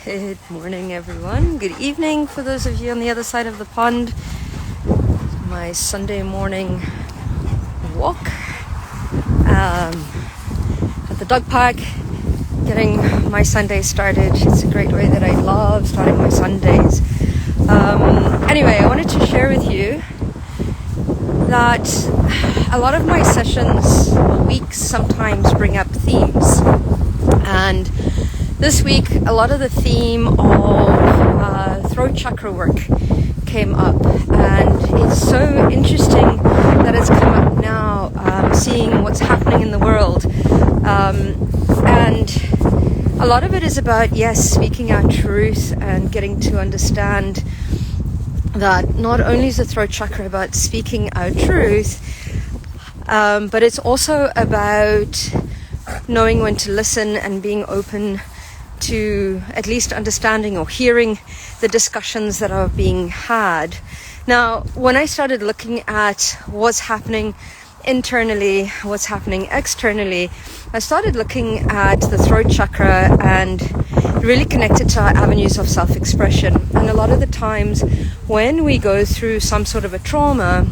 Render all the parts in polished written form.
Good morning, everyone. Good evening for those of you on the other side of the pond. My Sunday morning walk at the dog park, getting my Sunday started. It's a great way that I love starting my Sundays. Anyway, I wanted to share with you that a lot of my sessions, weeks, sometimes bring up themes. And this week, a lot of the theme of throat chakra work came up, and it's so interesting that it's come up now, seeing what's happening in the world. And a lot of it is about, yes, speaking our truth and getting to understand that not only is the throat chakra about speaking our truth, but it's also about knowing when to listen and being open to at least understanding or hearing the discussions that are being had. Now, when I started looking at what's happening internally, what's happening externally, I started looking at the throat chakra and really connected to our avenues of self-expression. And a lot of the times when we go through some sort of a trauma,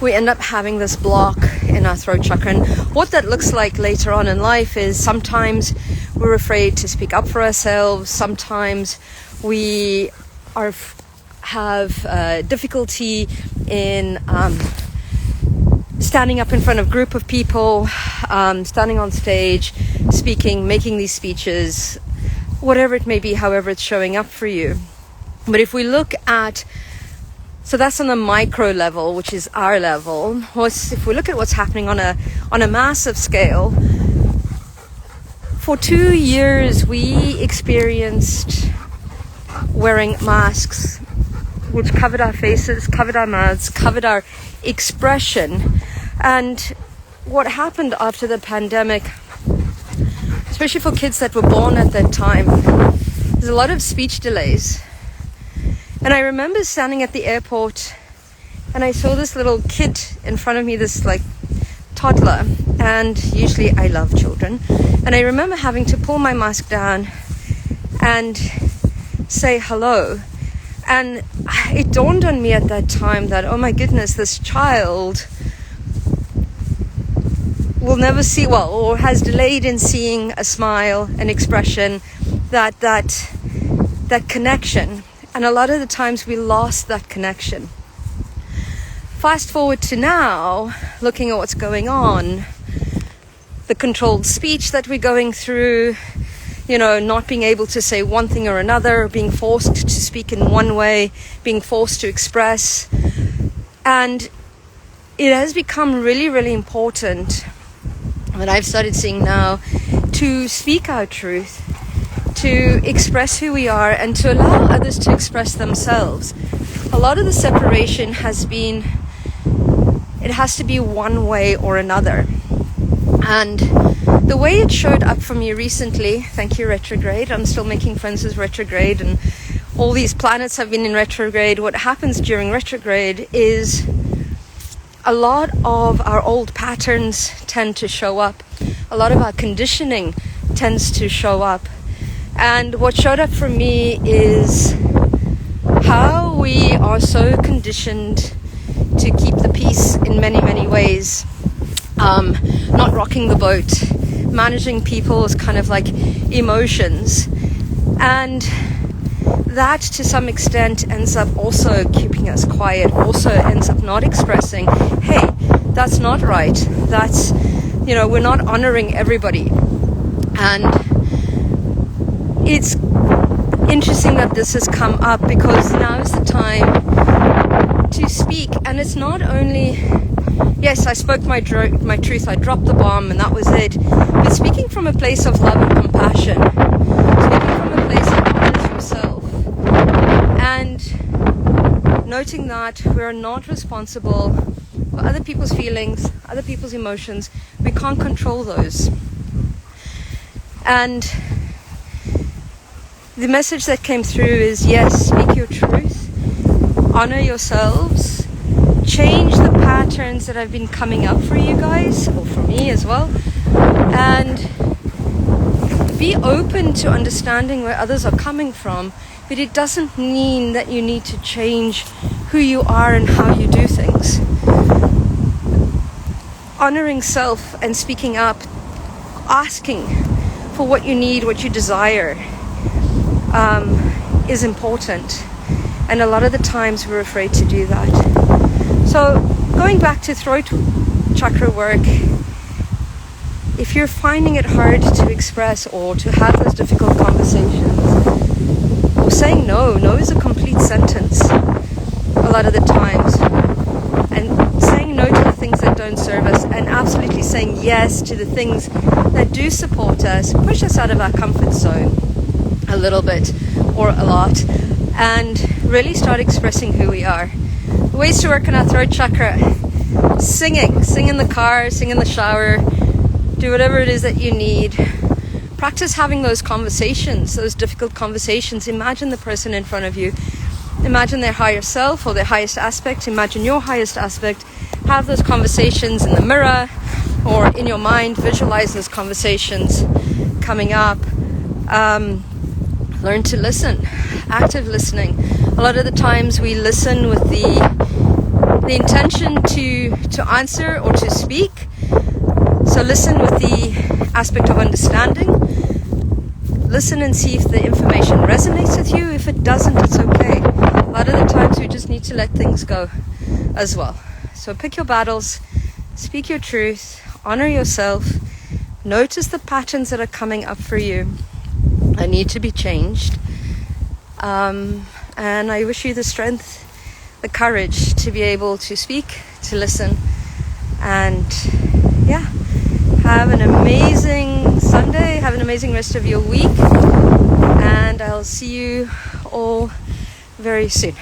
we end up having this block in our throat chakra. And what that looks like later on in life is sometimes we're afraid to speak up for ourselves. Sometimes we have difficulty in standing up in front of a group of people, standing on stage, speaking, making these speeches, whatever it may be, however it's showing up for you. But if we look at, so that's on the micro level, which is our level. If we look at what's happening on a massive scale, for 2 years we experienced wearing masks, which covered our faces, covered our mouths, covered our expression. And what happened after the pandemic, especially for kids that were born at that time, there's a lot of speech delays. And I remember standing at the airport and I saw this little kid in front of me, this like toddler, and usually I love children. And I remember having to pull my mask down and say hello. And it dawned on me at that time that, oh my goodness, this child will never see, well, or has delayed in seeing a smile, an expression, that connection. And a lot of the times we lost that connection. Fast forward to now, looking at what's going on, the controlled speech that we're going through, not being able to say one thing or another, being forced to speak in one way, being forced to express. And it has become really, really important, that I've started seeing now, to speak our truth, to express who we are, and to allow others to express themselves. A lot of the separation has been, it has to be one way or another. And the way it showed up for me recently, thank you retrograde, I'm still making friends with retrograde, and all these planets have been in retrograde. What happens during retrograde is a lot of our old patterns tend to show up. A lot of our conditioning tends to show up. And what showed up for me is how we are so conditioned to keep the peace in many, many ways. Not rocking the boat, managing people's kind of like emotions. And that to some extent ends up also keeping us quiet, also ends up not expressing, hey, that's not right. That's, we're not honoring everybody. And it's interesting that this has come up, because now is the time to speak. And it's not only, yes, I spoke my truth, I dropped the bomb and that was it, but speaking from a place of love and compassion, speaking from a place that honors yourself, and noting that we're not responsible for other people's feelings, other people's emotions. We can't control those. And the message that came through is, yes, speak your truth, honor yourselves, change the patterns that have been coming up for you guys, or for me as well, and be open to understanding where others are coming from, but it doesn't mean that you need to change who you are and how you do things. Honoring self and speaking up, asking for what you need, what you desire, is important. And a lot of the times we're afraid to do that. So going back to throat chakra work, if you're finding it hard to express or to have those difficult conversations, or saying no is a complete sentence a lot of the times. And saying no to the things that don't serve us, and absolutely saying yes to the things that do support us, push us out of our comfort zone a little bit or a lot, and really start expressing who we are. Ways to work on our throat chakra: sing in the car, sing in the shower, do whatever it is that you need. Practice having those conversations, those difficult conversations. Imagine the person in front of you. Imagine their higher self or their highest aspect. Imagine your highest aspect. Have those conversations in the mirror or in your mind. Visualize those conversations coming up. Learn to listen. Active listening. A lot of the times we listen with the intention to answer or to speak. So listen with the aspect of understanding. Listen and see if the information resonates with you. If it doesn't, it's okay. A lot of the times we just need to let things go as well. So pick your battles, speak your truth, honor yourself, notice the patterns that are coming up for you and need to be changed. And I wish you the strength, the courage to be able to speak, to listen, and have an amazing Sunday, have an amazing rest of your week, and I'll see you all very soon.